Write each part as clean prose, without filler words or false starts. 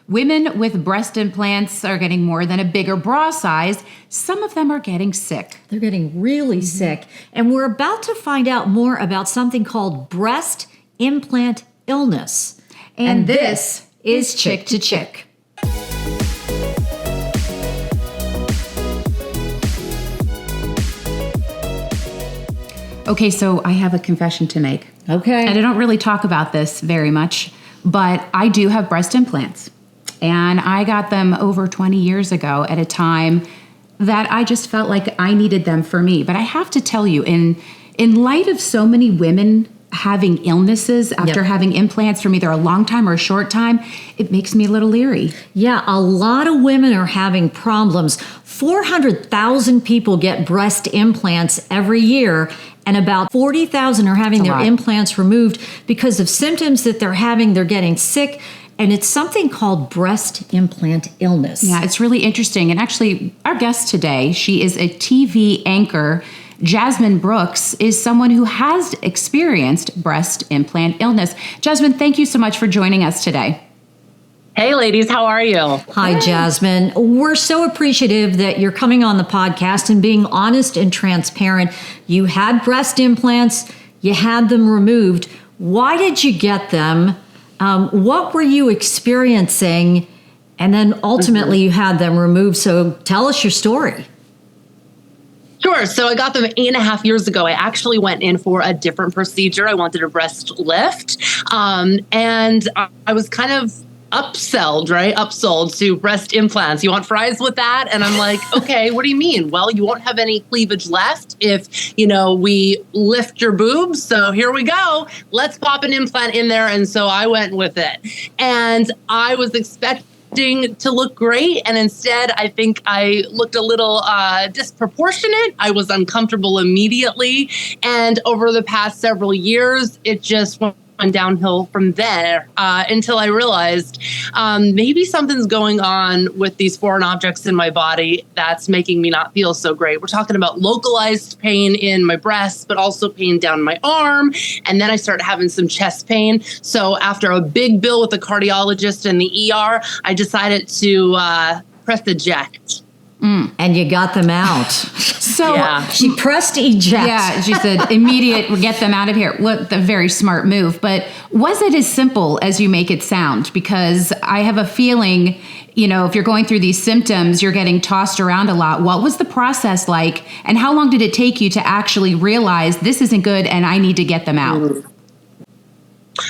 Women with breast implants are getting more than a bigger bra size. Some of them are getting sick. They're getting really sick. And we're about to find out more about something called breast implant illness. And this is Chick2Chick. Okay, so I have a confession to make. Okay. And I don't really talk about this very much, but I do have breast implants. And I got them over 20 years ago at a time that I just felt like I needed them for me. But I have to tell you, in light of so many women having illnesses after having implants from either a long time or a short time, it makes me a little leery. Yeah, a lot of women are having problems. 400,000 people get breast implants every year, and about 40,000 are having their implants removed because of symptoms that they're having. They're getting sick, and it's something called breast implant illness. Yeah, it's really interesting. And actually, our guest today, she is a TV anchor. Jasmine Brooks is someone who has experienced breast implant illness. Jasmine, thank you so much for joining us today. Hey, ladies, how are you? Hi, Jasmine. We're so appreciative that you're coming on the podcast and being honest and transparent. You had breast implants, you had them removed. Why did you get them? What were you experiencing? And then ultimately you had them removed. So tell us your story. Sure. So I got them 8.5 years ago. I actually went in for a different procedure. I wanted a breast lift. And I was kind of upsold to breast implants. You want fries with that? And I'm like, okay, what do you mean? Well, you won't have any cleavage left if, we lift your boobs. So here we go. Let's pop an implant in there. And so I went with it. And I was expecting to look great. And instead, I think I looked a little disproportionate. I was uncomfortable immediately. And over the past several years, it just went downhill from there until I realized maybe something's going on with these foreign objects in my body that's making me not feel so great. We're talking about localized pain in my breasts, but also pain down my arm. And then I started having some chest pain. So after a big bill with the cardiologist and the ER, I decided to press eject. And you got them out. So she pressed eject. Yeah, she said, immediate, get them out of here. What a very smart move. But was it as simple as you make it sound? Because I have a feeling, if you're going through these symptoms, you're getting tossed around a lot. What was the process like? And how long did it take you to actually realize this isn't good and I need to get them out?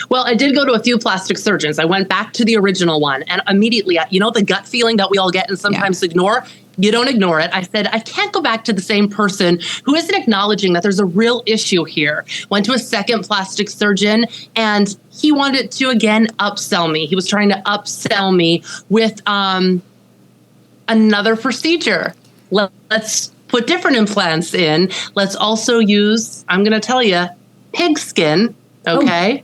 Well, I did go to a few plastic surgeons. I went back to the original one and immediately, the gut feeling that we all get and sometimes ignore, you don't ignore it. I said, I can't go back to the same person who isn't acknowledging that there's a real issue here. Went to a second plastic surgeon and he wanted to, again, upsell me. He was trying to upsell me with another procedure. Let's put different implants in. Let's also use, I'm going to tell you, pig skin. Okay.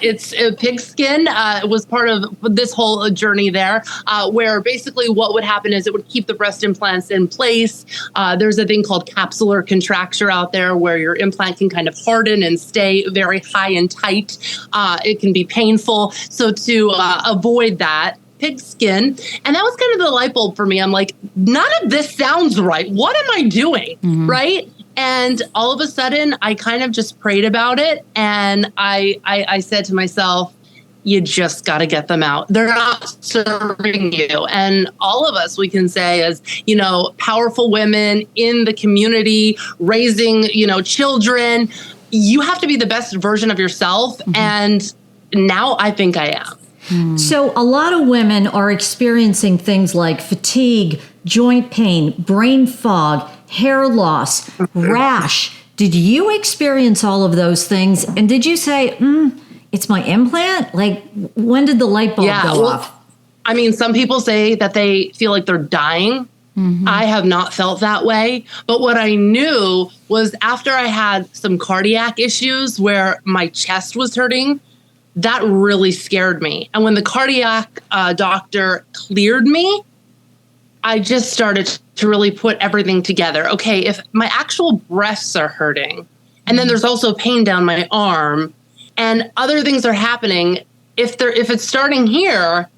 It's pig skin. It was part of this whole journey there, where basically what would happen is it would keep the breast implants in place. There's a thing called capsular contracture out there where your implant can kind of harden and stay very high and tight. It can be painful. So to avoid that, pig skin. And that was kind of the light bulb for me. I'm like, none of this sounds right. What am I doing? Mm-hmm. Right? And all of a sudden, I kind of just prayed about it. And I said to myself, you just got to get them out. They're not serving you. And all of us, we can say as, powerful women in the community, raising, children, you have to be the best version of yourself. Mm-hmm. And now I think I am. So a lot of women are experiencing things like fatigue, joint pain, brain fog, hair loss, rash. Did you experience all of those things? And did you say, it's my implant? Like, when did the light bulb go off? I mean, some people say that they feel like they're dying. Mm-hmm. I have not felt that way. But what I knew was after I had some cardiac issues where my chest was hurting, that really scared me. And when the cardiac doctor cleared me, I just started to really put everything together. Okay, if my actual breasts are hurting, and then there's also pain down my arm, and other things are happening, if it's starting here,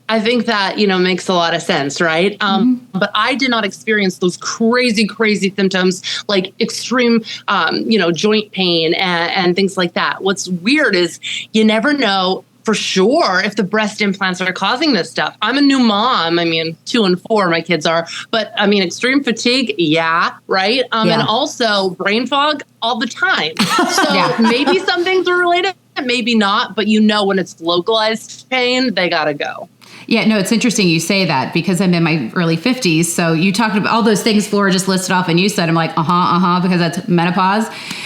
I think that, makes a lot of sense, right? But I did not experience those crazy, crazy symptoms like extreme, joint pain and things like that. What's weird is you never know for sure if the breast implants are causing this stuff. I'm a new mom. 2 and 4, my kids are. But extreme fatigue, yeah, right? And also brain fog all the time. So maybe some things are related, maybe not. But when it's localized pain, they got to go. Yeah, no, it's interesting you say that because I'm in my early 50s. So you talked about all those things Flora just listed off and you said, I'm like, because that's menopause.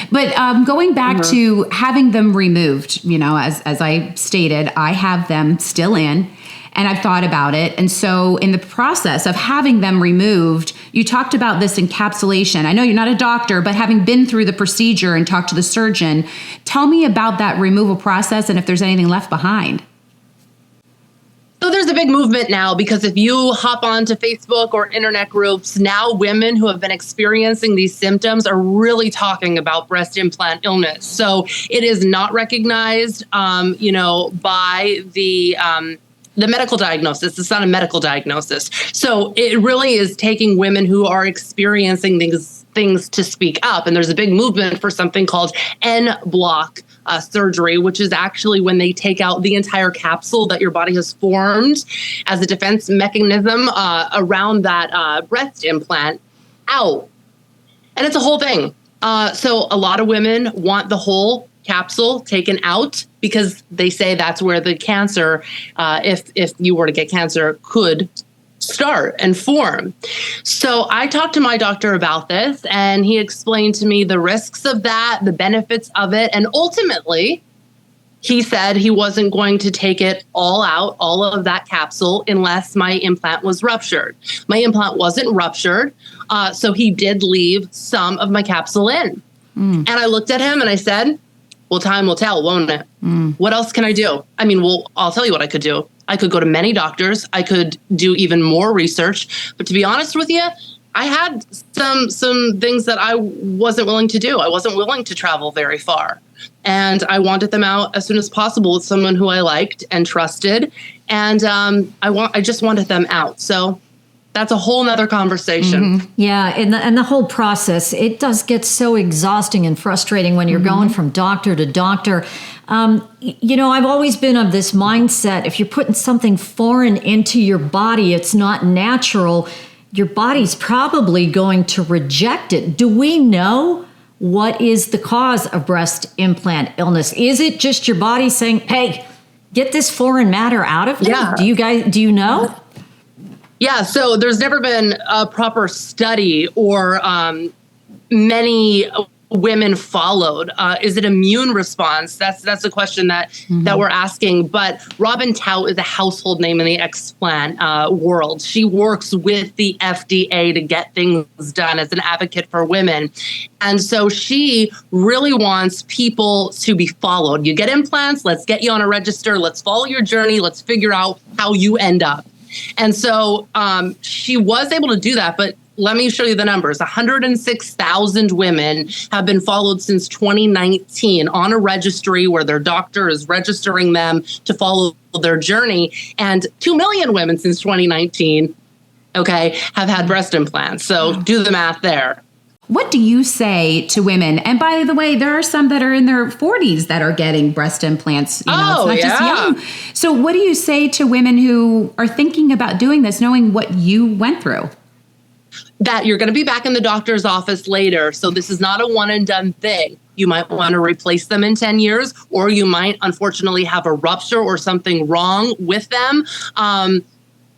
But going back to having them removed, as I stated, I have them still in and I've thought about it. And so in the process of having them removed, you talked about this encapsulation. I know you're not a doctor, but having been through the procedure and talked to the surgeon, tell me about that removal process and if there's anything left behind. So there's a big movement now because if you hop onto Facebook or internet groups, now women who have been experiencing these symptoms are really talking about breast implant illness. So it is not recognized, by the medical diagnosis. It's not a medical diagnosis. So it really is taking women who are experiencing these things to speak up. And there's a big movement for something called en-bloc surgery, which is actually when they take out the entire capsule that your body has formed as a defense mechanism around that breast implant out. And it's a whole thing. So a lot of women want the whole capsule taken out because they say that's where the cancer, if you were to get cancer, could start and form. So I talked to my doctor about this and he explained to me the risks of that, the benefits of it. And ultimately, he said he wasn't going to take it all out, all of that capsule, unless my implant was ruptured. My implant wasn't ruptured. So he did leave some of my capsule in. And I looked at him and I said, well, time will tell, won't it? What else can I do? I'll tell you what I could do. I could go to many doctors. I could do even more research. But to be honest with you, I had some things that I wasn't willing to do. I wasn't willing to travel very far. And I wanted them out as soon as possible with someone who I liked and trusted. And I just wanted them out. So that's a whole nother conversation. Yeah, and the whole process, it does get so exhausting and frustrating when you're going from doctor to doctor. I've always been of this mindset, if you're putting something foreign into your body, it's not natural, your body's probably going to reject it. Do we know what is the cause of breast implant illness? Is it just your body saying, hey, get this foreign matter out of me? Yeah. Do you know? Yeah, so there's never been a proper study or many women followed. Is it immune response? That's the question that we're asking. But Robin Tout is a household name in the explant world. She works with the FDA to get things done as an advocate for women. And so she really wants people to be followed. You get implants, let's get you on a register, let's follow your journey, let's figure out how you end up. And so she was able to do that, but let me show you the numbers. 106,000 women have been followed since 2019 on a registry where their doctor is registering them to follow their journey. And 2 million women since 2019, have had breast implants. So do the math there. What do you say to women? And by the way, there are some that are in their 40s that are getting breast implants. It's not just young. So what do you say to women who are thinking about doing this, knowing what you went through? That you're going to be back in the doctor's office later. So this is not a one and done thing. You might want to replace them in 10 years, or you might unfortunately have a rupture or something wrong with them.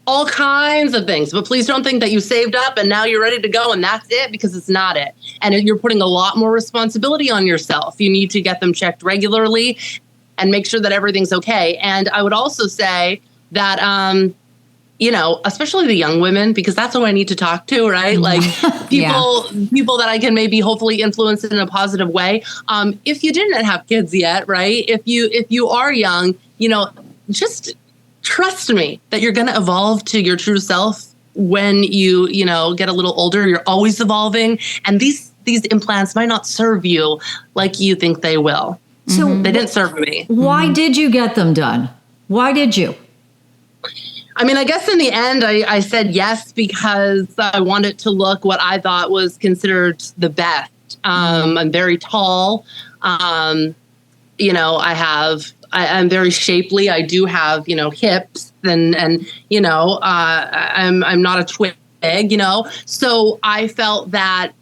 All kinds of things. But please don't think that you saved up and now you're ready to go and that's it, because it's not it. And you're putting a lot more responsibility on yourself. You need to get them checked regularly and make sure that everything's okay. And I would also say that, especially the young women, because that's who I need to talk to, right? Like people that I can maybe hopefully influence in a positive way. If you didn't have kids yet, right? If you are young, just trust me that you're going to evolve to your true self when you get a little older. You're always evolving. And these implants might not serve you like you think they will. So they didn't serve me. Why did you get them done? Why did you? I mean, I guess in the end, I said yes because I wanted to look what I thought was considered the best. I'm very tall. I'm very shapely. I do have, hips and I'm not a twig, so I felt that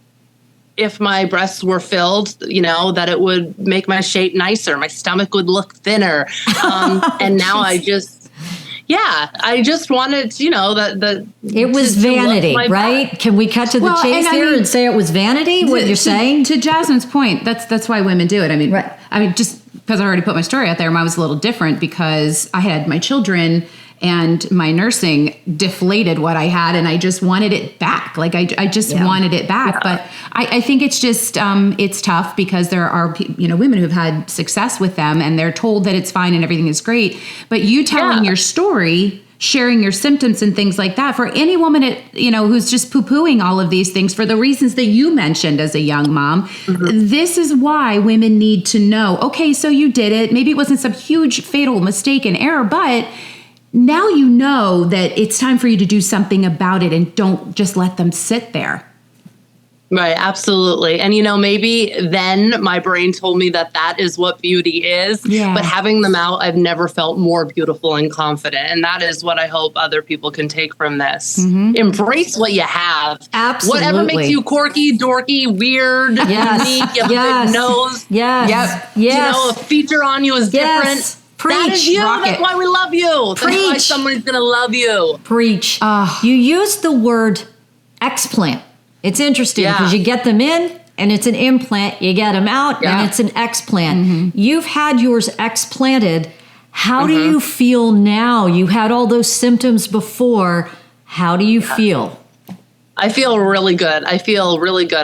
if my breasts were filled, that it would make my shape nicer. My stomach would look thinner. And now I just wanted, it was vanity, right? Can we cut to the chase here and say it was vanity? What you're saying? To Jasmine's point, that's why women do it. I mean, right. Just because I already put my story out there, mine was a little different because I had my children and my nursing deflated what I had, and I just wanted it back. Like I just wanted it back. Yeah. But I think it's just it's tough because there are women who've had success with them, and they're told that it's fine and everything is great. But you telling your story, sharing your symptoms and things like that, for any woman who's just poo-pooing all of these things for the reasons that you mentioned as a young mom, this is why women need to know. Okay, so you did it. Maybe it wasn't some huge fatal mistake and error, but now you know that it's time for you to do something about it, and don't just let them sit there. Right, absolutely. And, maybe then my brain told me that is what beauty is. Yeah. But having them out, I've never felt more beautiful and confident. And that is what I hope other people can take from this. Mm-hmm. Embrace what you have. Absolutely. Whatever makes you quirky, dorky, weird, unique, you have a big nose. Yes. Yep. Yes. A feature on you is different. Preach. That is you. Rock That's it. why we love you. Preach. That's why someone's going to love you. Preach. You used the word explant. It's interesting because you get them in and it's an implant. You get them out and it's an explant. Mm-hmm. You've had yours explanted. How do you feel now? You had all those symptoms before. How do you feel? I feel really good.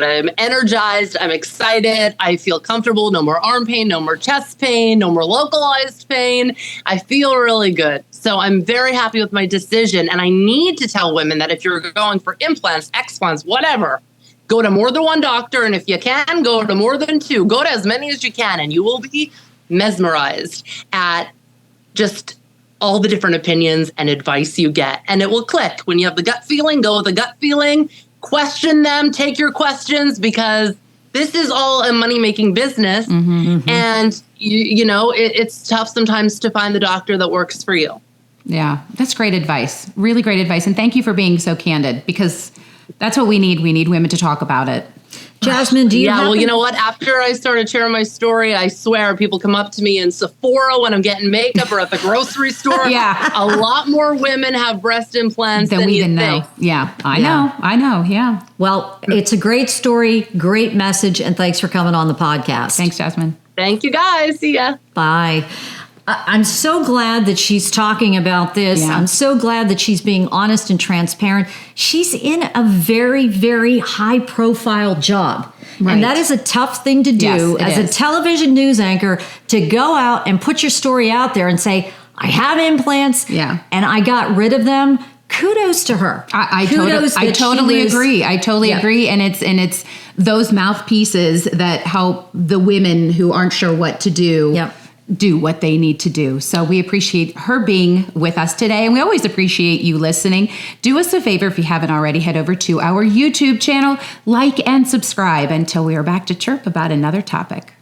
I'm energized. I'm excited. I feel comfortable. No more arm pain, no more chest pain, no more localized pain. I feel really good. So I'm very happy with my decision. And I need to tell women that if you're going for implants, explants, whatever, go to more than one doctor. And if you can, go to more than two. Go to as many as you can. And you will be mesmerized at just all the different opinions and advice you get. And it will click. When you have the gut feeling, go with the gut feeling, question them, take your questions, because this is all a money-making business. Mm-hmm. And, it's tough sometimes to find the doctor that works for you. Yeah, that's great advice. Really great advice. And thank you for being so candid, because that's what we need. We need women to talk about it. Jasmine, do you well, you know what? After I started sharing my story, I swear people come up to me in Sephora when I'm getting makeup or at the grocery store. Yeah. A lot more women have breast implants than we even know. Yeah, I know. Yeah. Well, it's a great story, great message, and thanks for coming on the podcast. Thanks, Jasmine. Thank you, guys. See ya. Bye. I'm so glad that she's talking about this. Yeah. I'm so glad that she's being honest and transparent. She's in a very, very high profile job. Right. And that is a tough thing to do as a television news anchor, to go out and put your story out there and say, I have implants and I got rid of them. Kudos to her. I totally agree. I totally agree. And it's those mouthpieces that help the women who aren't sure what to do. Do what they need to do. So we appreciate her being with us today, and we always appreciate you listening. Do us a favor, if you haven't already, head over to our YouTube channel, like and subscribe until we are back to chirp about another topic.